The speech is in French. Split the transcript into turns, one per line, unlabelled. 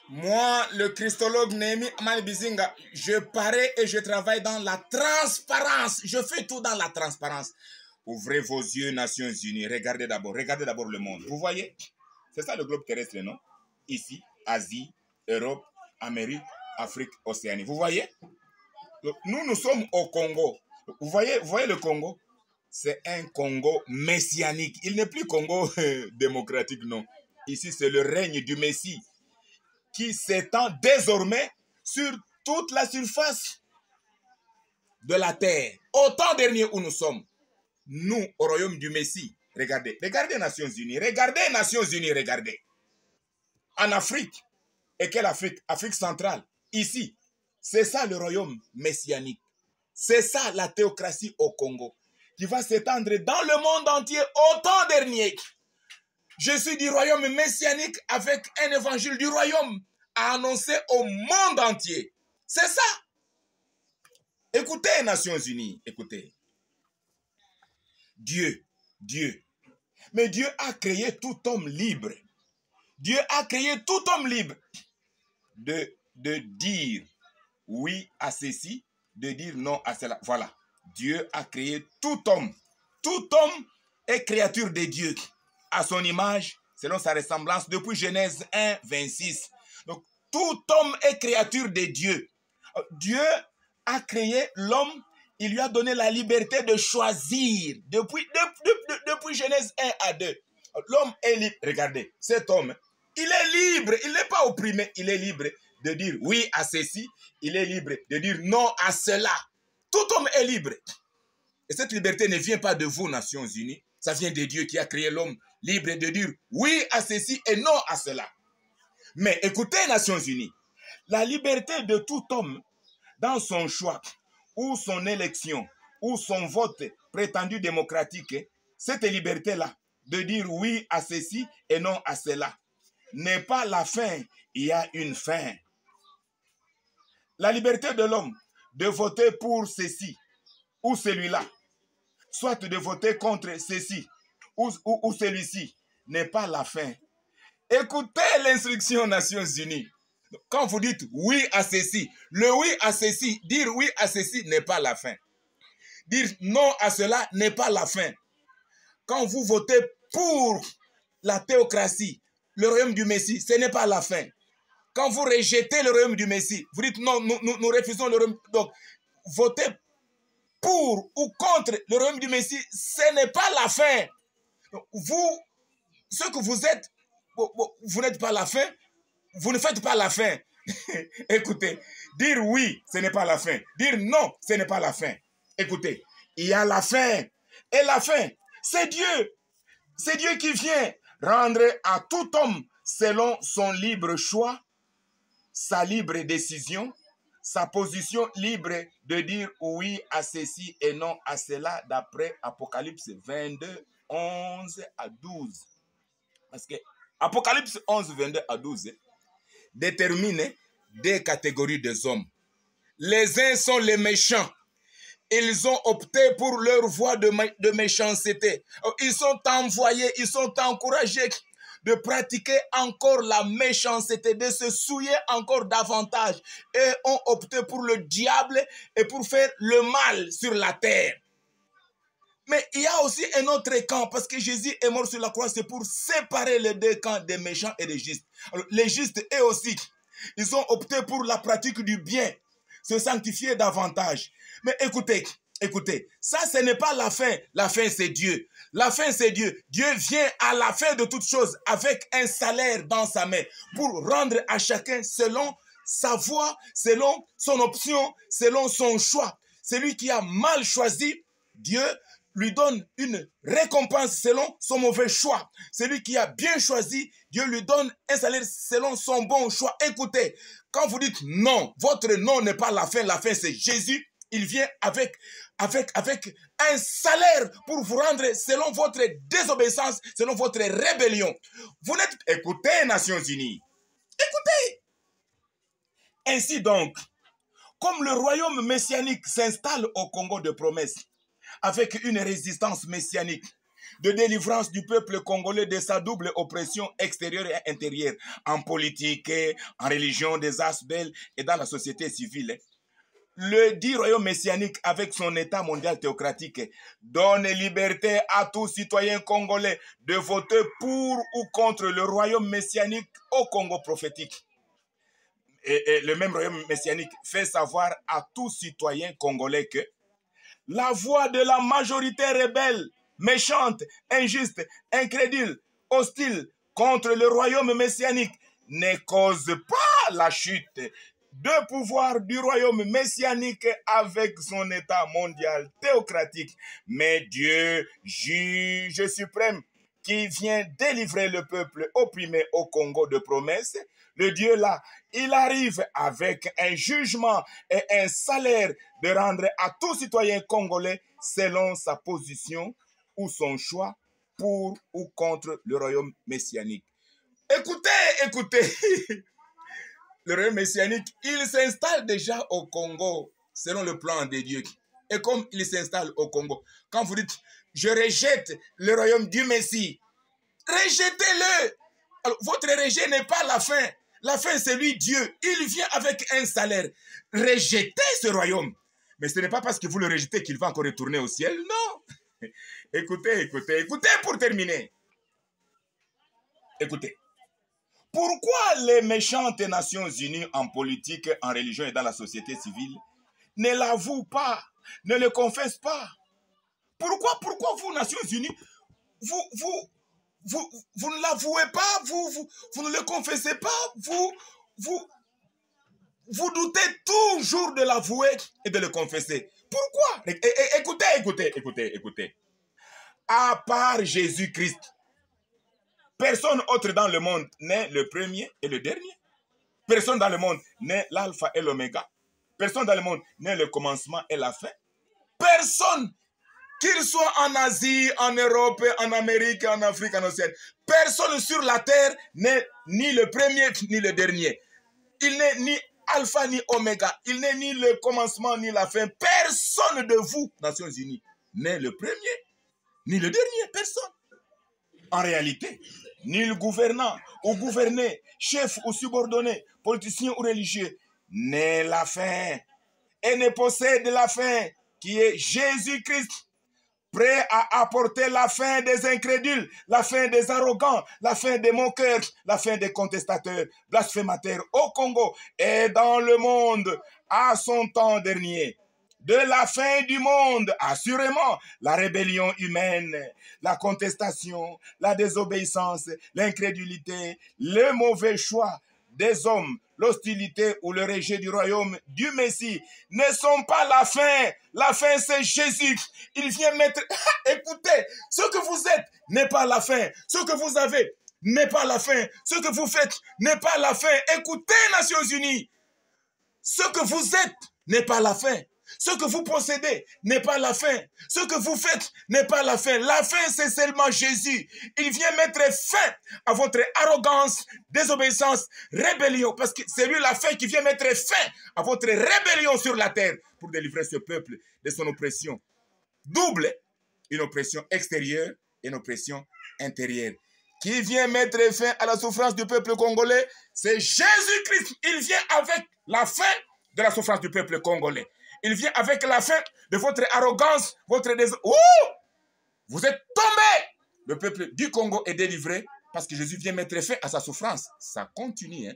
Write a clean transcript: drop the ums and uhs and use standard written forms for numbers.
Moi, le christologue Némi Amani-Bizinga, je parais et je travaille dans la transparence. Je fais tout dans la transparence. Ouvrez vos yeux, Nations Unies. Regardez d'abord le monde. Vous voyez? C'est ça le globe terrestre, non? Ici, Asie, Europe, Amérique, Afrique, Océanie. Vous voyez? Donc, nous sommes au Congo. Vous voyez le Congo? C'est un Congo messianique. Il n'est plus Congo démocratique, non. Ici, c'est le règne du Messie qui s'étend désormais sur toute la surface de la terre. Au temps dernier où nous sommes, nous, au royaume du Messie, regardez Nations Unies, regardez. En Afrique, et quelle Afrique? Afrique centrale, ici, c'est ça le royaume messianique. C'est ça la théocratie au Congo, qui va s'étendre dans le monde entier au temps dernier. Je suis du royaume messianique avec un évangile du royaume à annoncer au monde entier. C'est ça. Écoutez, Nations Unies, écoutez. Dieu. Mais Dieu a créé tout homme libre. Dieu a créé tout homme libre de dire oui à ceci, de dire non à cela. Voilà. Dieu a créé tout homme. Tout homme est créature de Dieu. À son image, selon sa ressemblance, depuis Genèse 1, 26. Donc, tout homme est créature de Dieu. Dieu a créé l'homme, il lui a donné la liberté de choisir. Depuis Genèse 1 à 2. L'homme est libre. Regardez, cet homme, il est libre, il n'est pas opprimé, il est libre de dire oui à ceci, il est libre de dire non à cela. Tout homme est libre. Et cette liberté ne vient pas de vous, Nations Unies. Ça vient de Dieu qui a créé l'homme libre de dire oui à ceci et non à cela. Mais écoutez, Nations Unies, la liberté de tout homme dans son choix ou son élection ou son vote prétendu démocratique, cette liberté-là de dire oui à ceci et non à cela n'est pas la fin, il y a une fin. La liberté de l'homme de voter pour ceci ou celui-là, soit de voter contre ceci ou celui-ci, n'est pas la fin. Écoutez l'instruction Nations Unies. Quand vous dites oui à ceci, le oui à ceci, dire oui à ceci n'est pas la fin. Dire non à cela n'est pas la fin. Quand vous votez pour la théocratie, le royaume du Messie, ce n'est pas la fin. Quand vous rejetez le royaume du Messie, vous dites non, nous refusons le royaume. Donc, voter pour ou contre le royaume du Messie, ce n'est pas la fin. Vous, ce que vous êtes, vous n'êtes pas la fin, vous ne faites pas la fin. Écoutez, dire oui, ce n'est pas la fin. Dire non, ce n'est pas la fin. Écoutez, il y a la fin. Et la fin, c'est Dieu. C'est Dieu qui vient rendre à tout homme, selon son libre choix, sa libre décision, sa position libre de dire oui à ceci et non à cela, d'après Apocalypse 22, 11 à 12. Parce que Apocalypse 11, 22 à 12 détermine des catégories des hommes. Les uns sont les méchants. Ils ont opté pour leur voie de méchanceté. Ils sont envoyés, ils sont encouragés de pratiquer encore la méchanceté, de se souiller encore davantage, et ont opté pour le diable et pour faire le mal sur la terre. Mais il y a aussi un autre camp, parce que Jésus est mort sur la croix, c'est pour séparer les deux camps des méchants et des justes. Alors, les justes, eux aussi, ils ont opté pour la pratique du bien, se sanctifier davantage. Mais écoutez, ça ce n'est pas la fin c'est Dieu. La fin c'est Dieu. Dieu vient à la fin de toutes choses avec un salaire dans sa main pour rendre à chacun selon sa voie, selon son option, selon son choix. Celui qui a mal choisi, Dieu lui donne une récompense selon son mauvais choix. Celui qui a bien choisi, Dieu lui donne un salaire selon son bon choix. Écoutez, quand vous dites non, votre non n'est pas la fin c'est Jésus. Il vient avec un salaire pour vous rendre selon votre désobéissance, selon votre rébellion. Vous n'êtes... Écoutez, Nations Unies. Écoutez. Ainsi donc, comme le royaume messianique s'installe au Congo de promesse, avec une résistance messianique, de délivrance du peuple congolais de sa double oppression extérieure et intérieure, en politique, en religion, des aspects et dans la société civile. Le dit royaume messianique avec son état mondial théocratique donne liberté à tout citoyen congolais de voter pour ou contre le royaume messianique au Congo prophétique. Et le même royaume messianique fait savoir à tout citoyen congolais que la voix de la majorité rebelle, méchante, injuste, incrédule, hostile contre le royaume messianique ne cause pas la chute de pouvoir du royaume messianique avec son état mondial théocratique. Mais Dieu, juge suprême, qui vient délivrer le peuple opprimé au Congo de promesses, le Dieu là, il arrive avec un jugement et un salaire de rendre à tout citoyen congolais selon sa position ou son choix pour ou contre le royaume messianique. Écoutez, écoutez. Le royaume messianique, il s'installe déjà au Congo selon le plan de Dieu. Et comme il s'installe au Congo, quand vous dites « je rejette le royaume du Messie », rejetez-le. Alors, votre rejet n'est pas la fin. La fin, c'est lui, Dieu. Il vient avec un salaire. Rejetez ce royaume. Mais ce n'est pas parce que vous le rejetez qu'il va encore retourner au ciel. Non. Écoutez, écoutez, écoutez pour terminer. Écoutez. Pourquoi les méchantes Nations Unies en politique, en religion et dans la société civile ne l'avouent pas, ne le confessent pas? Pourquoi vous, Nations Unies, vous ne l'avouez pas, vous ne le confessez pas, vous doutez toujours de l'avouer et de le confesser. Pourquoi? Écoutez. À part Jésus-Christ, personne autre dans le monde n'est le premier et le dernier. Personne dans le monde n'est l'alpha et l'oméga. Personne dans le monde n'est le commencement et la fin. Personne, qu'il soit en Asie, en Europe, en Amérique, en Afrique, en Océanie, personne sur la terre n'est ni le premier ni le dernier. Il n'est ni alpha ni oméga. Il n'est ni le commencement ni la fin. Personne de vous, Nations Unies, n'est le premier ni le dernier. Personne. En réalité, ni le gouvernant ou gouverné, chef ou subordonné, politicien ou religieux, n'est la fin et ne possède la fin qui est Jésus-Christ, prêt à apporter la fin des incrédules, la fin des arrogants, la fin des moqueurs, la fin des contestateurs, blasphémateurs au Congo et dans le monde à son temps dernier. De la fin du monde, assurément, la rébellion humaine, la contestation, la désobéissance, l'incrédulité, le mauvais choix des hommes, l'hostilité ou le rejet du royaume du Messie ne sont pas la fin. La fin, c'est Jésus. Il vient mettre... Écoutez, ce que vous êtes n'est pas la fin. Ce que vous avez n'est pas la fin. Ce que vous faites n'est pas la fin. Écoutez, Nations Unies. Ce que vous êtes n'est pas la fin. Ce que vous possédez n'est pas la fin. Ce que vous faites n'est pas la fin. La fin, c'est seulement Jésus. Il vient mettre fin à votre arrogance, désobéissance, rébellion. Parce que c'est lui la fin qui vient mettre fin à votre rébellion sur la terre pour délivrer ce peuple de son oppression double, une oppression extérieure et une oppression intérieure. Qui vient mettre fin à la souffrance du peuple congolais, c'est Jésus-Christ. Il vient avec la fin de la souffrance du peuple congolais. Il vient avec la fin de votre arrogance, votre désordre. Vous êtes tombés. Le peuple du Congo est délivré parce que Jésus vient mettre fin à sa souffrance. Ça continue. Hein?